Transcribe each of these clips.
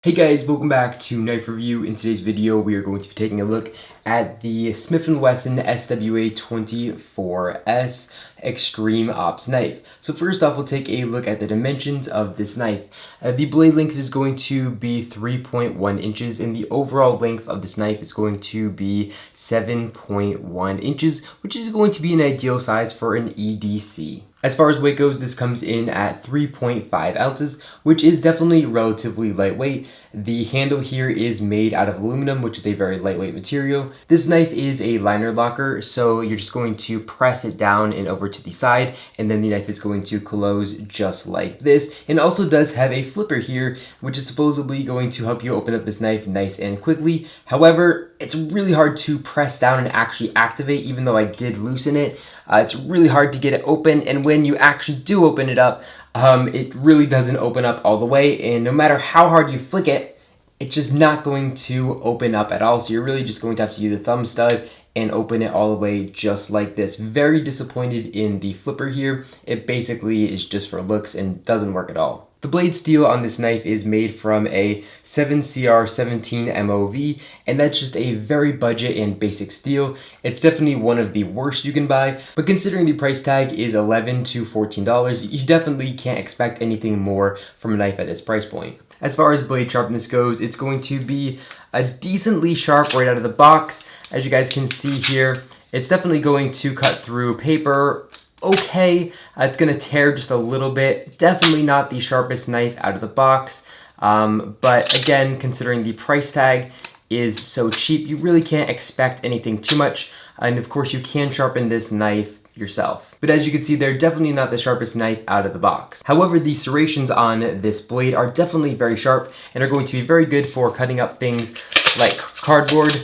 Hey guys, welcome back to Knife Review. In today's video, we are going to be taking a look at the Smith & Wesson SWA24S Extreme Ops knife. So first off, we'll take a look at the dimensions of this knife. The blade length is going to be 3.1 inches, and the overall length of this knife is going to be 7.1 inches, which is going to be an ideal size for an EDC. As far as weight goes, this comes in at 3.5 ounces, which is definitely relatively lightweight. The handle here is made out of aluminum, which is a very lightweight material. This knife is a liner locker, so you're just going to press it down and over to the side, and then the knife is going to close just like this. And it also does have a flipper here, which is supposedly going to help you open up this knife nice and quickly. However, it's really hard to press down and actually activate, even though I did loosen it. It's really hard to get it open, and when you actually do open it up, it really doesn't open up all the way, and no matter how hard you flick it, it's just not going to open up at all. So you're really just going to have to use the thumb stud and open it all the way just like this. Very disappointed in the flipper here. It basically is just for looks and doesn't work at all. The blade steel on this knife is made from a 7CR17 MOV, and that's just a very budget and basic steel. It's definitely one of the worst you can buy, but considering the price tag is $11 to $14, you definitely can't expect anything more from a knife at this price point. As far as blade sharpness goes, it's going to be a decently sharp right out of the box. As you guys can see here, it's definitely going to cut through paper okay. It's going to tear just a little bit. Definitely not the sharpest knife out of the box. But again, considering the price tag is so cheap, you really can't expect anything too much. And of course, you can sharpen this knife yourself. But as you can see, they're definitely not the sharpest knife out of the box. However, the serrations on this blade are definitely very sharp and are going to be very good for cutting up things like cardboard.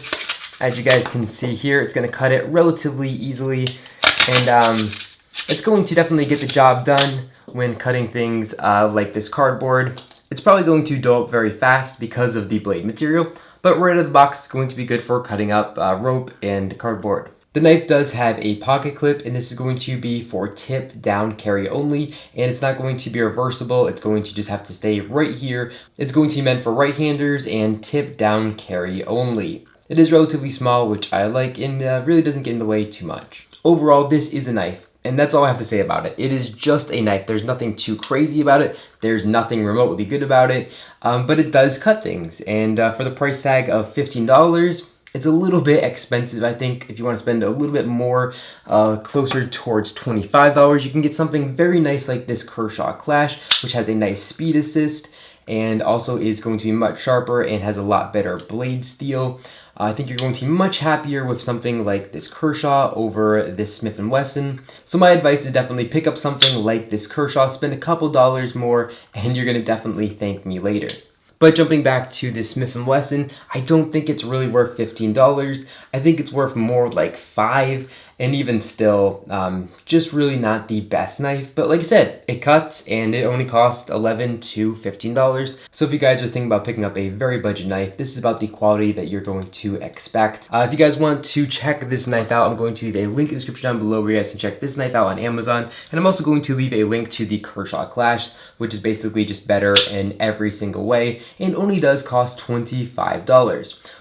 As you guys can see here, it's going to cut it relatively easily, and it's going to definitely get the job done when cutting things like this cardboard. It's probably going to dull up very fast because of the blade material, but right out of the box, it's going to be good for cutting up rope and cardboard. The knife does have a pocket clip, and this is going to be for tip down carry only, and it's not going to be reversible. It's going to just have to stay right here. It's going to be meant for right-handers and tip down carry only. It is relatively small, which I like, and really doesn't get in the way too much. Overall, this is a knife. And that's all I have to say about it. It is just a knife. There's nothing too crazy about it. There's nothing remotely good about it. But it does cut things. And for the price tag of $15, it's a little bit expensive. I think if you want to spend a little bit more, closer towards $25, you can get something very nice like this Kershaw Clash, which has a nice speed assist and also is going to be much sharper and has a lot better blade steel. I think you're going to be much happier with something like this Kershaw over this Smith & Wesson. So my advice is definitely pick up something like this Kershaw, spend a couple dollars more, and you're going to definitely thank me later. But jumping back to this Smith & Wesson, I don't think it's really worth $15. I think it's worth more like $5, and even still, just really not the best knife. But like I said, it cuts, and it only costs $11 to $15. So if you guys are thinking about picking up a very budget knife, this is about the quality that you're going to expect. If you guys want to check this knife out, I'm going to leave a link in the description down below where you guys can check this knife out on Amazon. And I'm also going to leave a link to the Kershaw Clash, which is basically just better in every single way, and only does cost $25.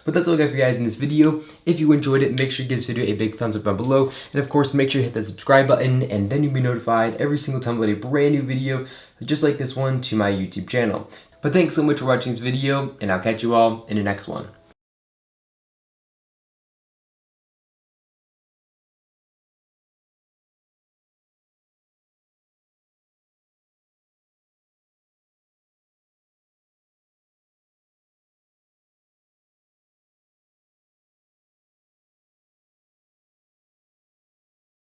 But that's all I got for you guys in this video. If you enjoyed it, make sure you give this video a big thumbs up down below. And of course, make sure you hit that subscribe button, and then you'll be notified every single time I upload a brand new video, just like this one, to my YouTube channel. But thanks so much for watching this video, and I'll catch you all in the next one.